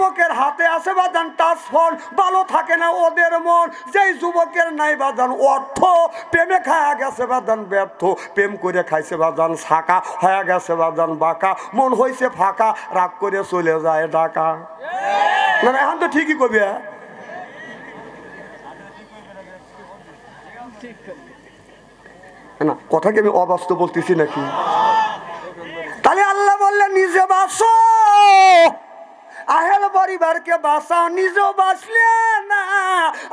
যুবকের হাতে আছে বাজান টাচ ফোন, ভালো থাকে না ওদের মন। যেই যুবকের নাই বাজান অর্থ, প্রেমে খায়া গেছে বাজান ব্যর্থ। প্রেম করে খাইছে বাজান ছাকা, হয়ে গেছে বাজান বাঁকা। মন হয়েছে ফাঁকা, রাগ করে চলে যায় ঢাকা। না এখন তো ঠিকই কবি। না কথা কি আমি অবাস্তব বলতেছি নাকি? তাহলে আল্লাহ বললেন নিজে বাঁচো, আহেল পরিবারকে বাঁচাও, নিজেও বাঁচলে না,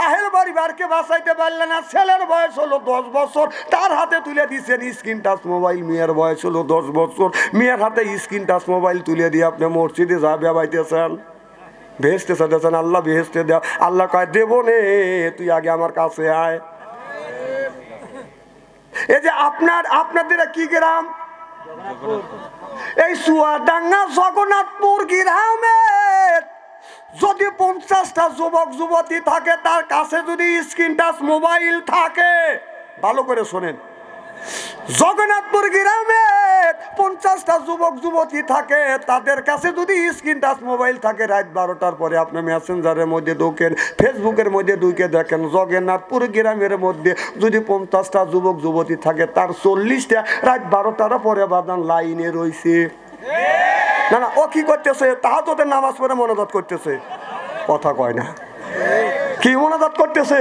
আহেল পরিবারকে বাঁচাইতে পারলে না। ছেলের বয়স হলো 10 বছর, তার হাতে তুলে দিচ্ছেন স্ক্রিন টাচ মোবাইল। মেয়ের বয়স হলো 10 বছর, মেয়ের হাতে স্ক্রিন টাচ মোবাইল তুলে দিয়ে আপনি মসজিদে যা বেবাইতেছেন, ভেস্তে চাইতেছেন। আল্লাহ ভেস্তে দেও। আল্লাহ কয় দেব নে, তুই আগে আমার কাছে আয়। এই যে আপনাদের কি গ্রাম? এই চুয়াডাঙ্গা জগন্নাথপুর গ্রামে যদি 50টা যুবক যুবতী থাকে, তার কাছে যদি স্ক্রিন টাচ মোবাইল থাকে, ভালো করে শোনেন, জগন্নাথপুর গ্রামে 50টা যুবক যুবতী থাকে, তাদের কাছে যদি স্ক্রিন টাচ মোবাইল থাকে, রাত 12টার পরে আপনি মেসেঞ্জারের মধ্যে ঢোকেন, ফেসবুকের মধ্যে ঢুকে দেখেন, জগন্নাথপুর গ্রামের মধ্যে যদি 50টা যুবক যুবতী থাকে, তার 40টা রাত 12টার পরে বাদান লাইনে রয়েছে। না না, ও কি করতেছে? তাহাজ্জুদের নামাজ পড়ে মোনাজাত করতেছে। কথা কয় না, কি মোনাজাত করতেছে?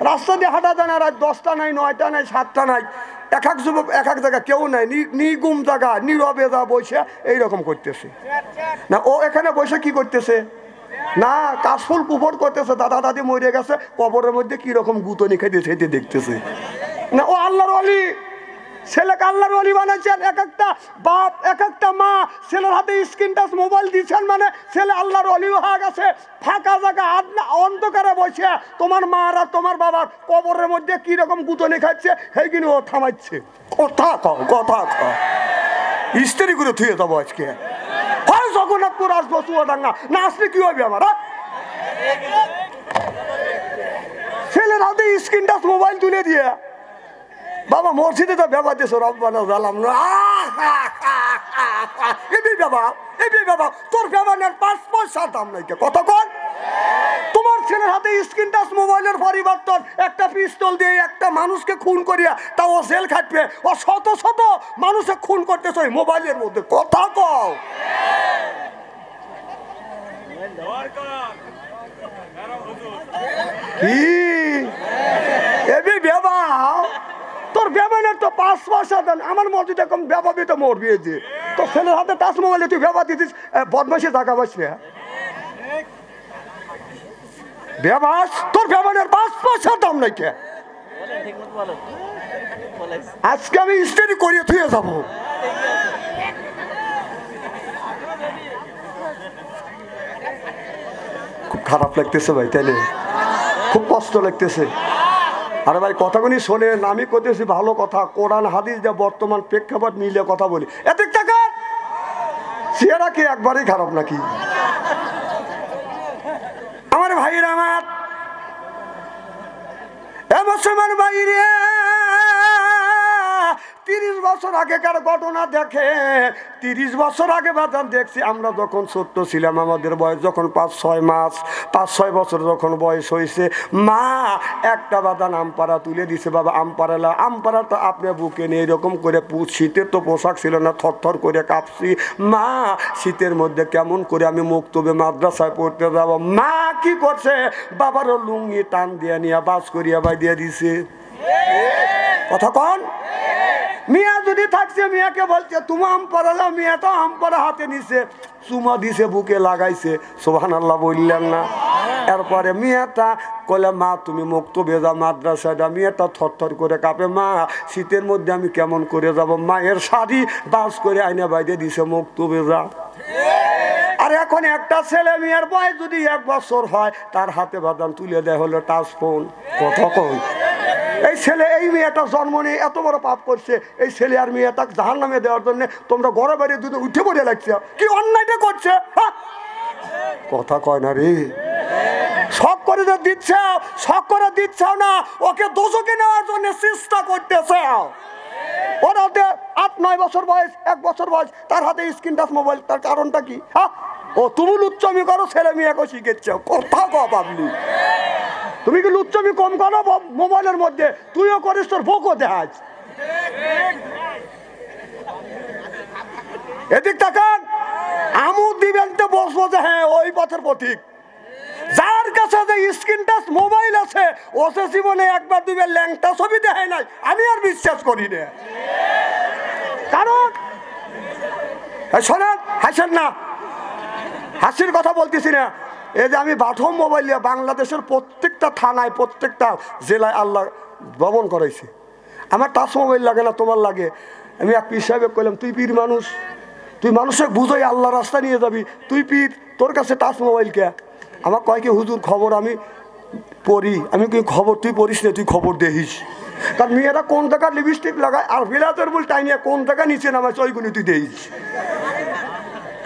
রাস্তা দিয়ে হাঁটা যায় না, রাত 10টা নাই, 9টা নাই, 7টা নাই, এক এক যুবক এক এক জায়গা, কেউ নাই, নিগুম জায়গা, নীরবে যা বসে এইরকম করতেছে। না ও এখানে বসে কি করতেছে? না কাশফুল কুফর করতেছে, দাদা দাদি মরে গেছে, কবরের মধ্যে কি রকম গুতনি খাইতেছে এটি দেখতেছে। না ও আল্লাহর ওলি, ছেলেকে আল্লাহর ওলি বানাইছেন। এক একটা বাপ, এক একটা মা ছেলের হাতে স্ক্রিন টাচ মোবাইল দিচ্ছেন, মানে ছেলে আল্লাহর ওলি হয়ে গেছে। ফাঁকা জায়গা অন্ধকারে বসে তোমার মা আর তোমার বাবার কবরের মধ্যে কি রকম গুতনি খাচ্ছে, সেইগুলো ও থামাচ্ছে। কথা কও, কথা কও, স্ত্রী করে থুয়ে যাবো আজকে। হয় জগন্নাথপুর আসবো, চুয়াডাঙ্গা না আসলে কি হবে আমার? ছেলের হাতে স্ক্রিন টাচ মোবাইল তুলে দিয়ে বাবা মসজিদে তো ব্যবহার দিয়েছো, রব্বানা জালাম না। বাবা তোর ব্যবহারের 5 পয়সা দাম নাই। কথা কর, তোমার ছেলের হাতে স্ক্রিন টাচ মোবাইলের পরিবর্তন একটা পিস্তল দিয়ে একটা মানুষকে খুন করিয়া তাও জেল খাটবে। ও শত শত মানুষকে খুন করতেছ ওই মোবাইলের মধ্যে। কথা কও, কি এবি বেবা তোর ব্যবহারের তো 5 পয়সা দেন। আমার মসজিদে কম ব্যবহারই তো মরবি। যে তোর ছেলের হাতে টাচ মোবাইলে তুই ব্যবহার দিতিস, বদমাইশি জায়গা বসবে। ব্যবাস তোর ব্যবহারের 5 পয়সা দাম নাই কে? আজকে আমি স্টাডি করিয়ে থুয়ে যাব। খুব খারাপ লাগতেছে ভাই, তাইলে খুব কষ্ট লাগতেছে। আরে ভাই কথাগুলি শোনেন, আমি করতেছি ভালো কথা, কোরআন হাদিস দিয়ে বর্তমান প্রেক্ষাপট মিলিয়ে কথা বলি। এত টাকা চেহারা কি একবারই খারাপ নাকি? আমার ভাইয়ের, আমার মুসলমান ভাইরে, 30 বছর আগেকার ঘটনা দেখে। 30 বছর আগে বাজান দেখছি আমরা যখন ছোট্ট ছিলাম, আমাদের বয়স যখন 5-6 মাস, 5-6 বছর যখন বয়স হয়েছে, মা একটা বাদান আমপাড়া তুলে দিছে। বাবা আমপাড়ালা, আমপাড়া তো আপনার বুকে নিয়ে এরকম করে, শীতের তো পোশাক ছিল না, থরথর করে কাঁপছি। মা শীতের মধ্যে কেমন করে আমি মুক্তবে মাদ্রাসায় পড়তে যাব। মা কি করছে, বাবারও লুঙ্গি টান দিয়ে নিয়ে বাস করিয়া বাই দিয়ে দিছে। কথা কন, মিয়া যদি থাকছে মিয়াকে বলছে তুমি আম পাড়ালা, মিয়া তো আম পাড়া হাতে নিছে, চুমা দিছে, বুকে লাগাইছে। সুবহানাল্লাহ বললেন না? এরপরে মিয়াটা কইলে মা তুমি মুক্ত বেজা মাদ্রাসাটা। মিয়াটা থরথর করে কাঁপে, মা শীতের মধ্যে আমি কেমন করে যাব। মায়ের শাড়ি বাস করে আইনা বাইরে দিছে মুক্ত বেজা। আর এখন একটা ছেলে মেয়ের বয়স যদি 1 বছর হয়, তার হাতে বাদান তুলে দেয় হলো টাচ ফোন। কথা কই, এই ছেলে এই মেয়েটা জন্ম নিয়ে এত বড় পাপ করছে, এই ছেলে আর মেয়েটা জাহান্নামে দেওয়ার জন্য তোমরা ঘরে বাইরে দুটো উঠে পড়ে লাগছে। কি অন্যায়টা করছে? কথা কয় না রে। শখ করে যে দিচ্ছে, শখ করে দিচ্ছ না, ওকে দোষকে নেওয়ার জন্য চেষ্টা করতেছে। ওর হাতে 8-9 বছর বয়স, 1 বছর বয়স, তার হাতে স্ক্রিন টাচ মোবাইল। তার কারণটা কি? ও তুমি লুচ্চমি করো, ছেলে মেয়েকে শিখেছ, কথা কও পাবলি। তুমি কি লুচ্চমি কম করো মোবাইলের মধ্যে? তুইও করিস, তোর বউকে দেখাস। এদিক তাকান, আমুদ দিবেন তো বসবো যে হ্যাঁ ওই পথের পথিক। যার কাছে যে স্ক্রিন টাচ মোবাইল আছে ও সে জীবনে একবার দুইবার ল্যাংটা ছবি দেখায় নাই, আমি আর বিশ্বাস করি না। কারণ শোনেন, হাসেন না, হাসির কথা বলতেছি না। এই যে আমি বাথরুম মোবাইল নিয়ে বাংলাদেশের প্রত্যেকটা থানায় প্রত্যেকটা জেলায় আল্লাহ ভবন করাইছি। আমার টাচ মোবাইল লাগে না, তোমার লাগে। আমি এক পীর সাহেব কইলাম, তুই পীর মানুষ, তুই মানুষকে বুঝোই আল্লাহ রাস্তা নিয়ে যাবি, তুই পীর, তোর কাছে টাচ মোবাইল কে? আমার কয় কি হুজুর খবর আমি পড়ি। আমি কি খবর তুই পড়িস না, তুই খবর দেখিস। কারণ মেয়েরা কোন জায়গায় লিপস্টিক লাগায় আর বিলাতের বল টাইনিয়া কোন জায়গায় নিচে নামায় ওইগুলি তুই দেখিস।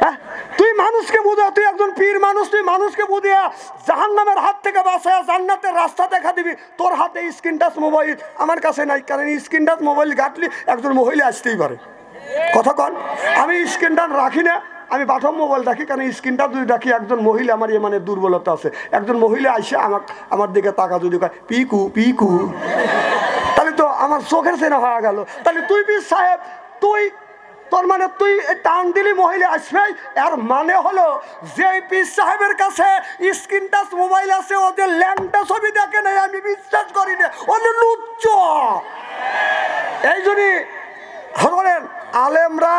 হ্যাঁ, তুই মানুষকে বুঝা, তুই একজন পীর মানুষ, তুই মানুষকে বুঝিয়া জাহান্নামের হাত থেকে বাঁচায়া জান্নাতের রাস্তা দেখা দিবি। তোর হাতে স্ক্রিন টাচ মোবাইল, আমার কাছে নাই। কারণ স্ক্রিন টাচ মোবাইল ঘাটলি একজন মহিলা আসতেই পারে। কথা কন, আমি স্ক্রিন টাচ রাখি না, আমি বাথরুম মোবাইল রাখি। কারণ স্ক্রিনটা যদি রাখি একজন মহিলা, আমার মানে দুর্বলতা আছে, একজন মহিলা আইসে আমার দিকে তাকা যদি কয় পিকু পিকু, তাহলে তো আমার চোখের চেনা হয়ে গেল। তাহলে তুই পীর সাহেব, তুই তোর মানে তুই টান দিলি মহিলা আসবেই। এর মানে হলো যে পীর সাহেবের কাছে স্ক্রিন টাচ মোবাইল আছে ওদের ল্যাংটা ছবি দেখে নাই, আমি বিশ্বাস করি না, ওদের লুচ্চ। এই জন্যই ধরেন আলেমরা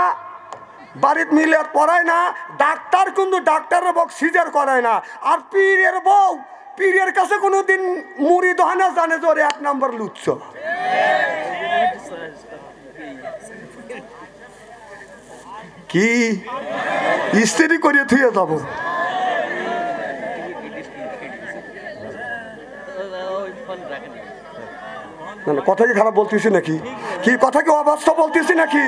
বাড়িতে মিলে পড়ায় না, ডাক্তার কিন্তু ডাক্তারের বউ সিজার করায় না। আর পীরের বউ পীরের কাছে কোনোদিন মুড়ি দোহানা জানে যে ওর 1 নম্বর লুচ্ছ। কি স্ত্রী করিয়ে থুয়ে যাব? কথা কি খারাপ বলতেছি নাকি? কি কথা কি অবাস্তব বলতেছি নাকি?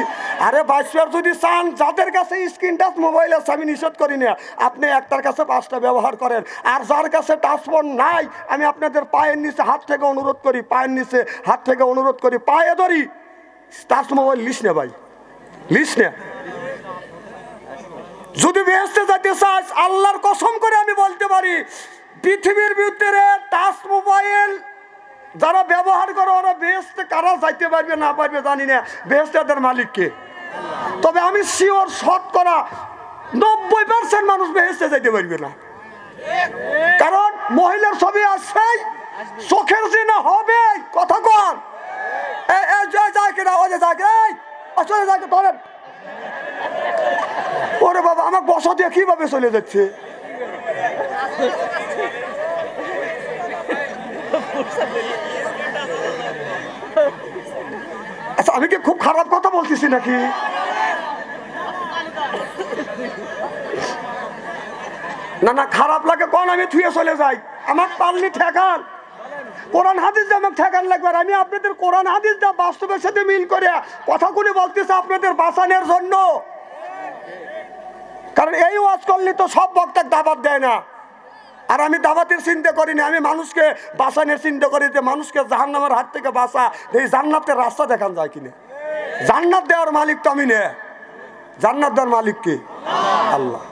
আরে বাইশবার যদি চান, যাদের কাছে স্ক্রিন টাচ মোবাইল আছে আমি নিষেধ করি না, আপনি একটার কাছে 5টা ব্যবহার করেন। আর যার কাছে টাচ ফোন নাই, আমি আপনাদের পায়ের নিচে হাত থেকে অনুরোধ করি, পায়ের নিচে হাত থেকে অনুরোধ করি, পায়ে ধরি, টাচ মোবাইল লিস না ভাই, লিস না। যদি বেহেশতে যেতে চাস, আল্লাহর কসম করে আমি বলতে পারি, পৃথিবীর ভিতরে টাচ মোবাইল যারা ব্যবহার করে ওরা বেহেশতে কারা যাইতে পারবে না পারবে জানি না, বেহেশতের মালিককে। তবে আমি শিওর, শতকরা 90% মানুষ বেহেশতে যাইতে পারবে না। কারণ মহিলার ছবি আসছে, চোখের জিনা হবে। কথা কন, ওরে বাবা, আমার বসা দিয়ে কিভাবে চলে যাচ্ছে। আচ্ছা, আমি কি খুব খারাপ কথা বলতেছি নাকি? না না, খারাপ লাগে কোন, আমি থুয়ে চলে যাই। আমার পারলি ঠেকান, কোরআন হাদিস আমাকে ঠেকান লাগবে। আর আমি আপনাদের কোরআন হাদিস যা বাস্তবের সাথে মিল করে কথাগুলি বলতেছি আপনাদের বাঁচানোর জন্য। কারণ এই ওয়াজ করলে তো সব বক্তাকে দাওয়াত দেয় না। আর আমি দাওয়াতের চিন্তা করি না, আমি মানুষকে বাঁচানোর চিন্তা করি, যে মানুষকে জাহান্নামের হাত থেকে বাঁচা, এই জান্নাতের রাস্তা দেখান যায় কিনা। জান্নাত দেওয়ার মালিক তো আমি না, জান্নাত দেওয়ার মালিক কে? আল্লাহ।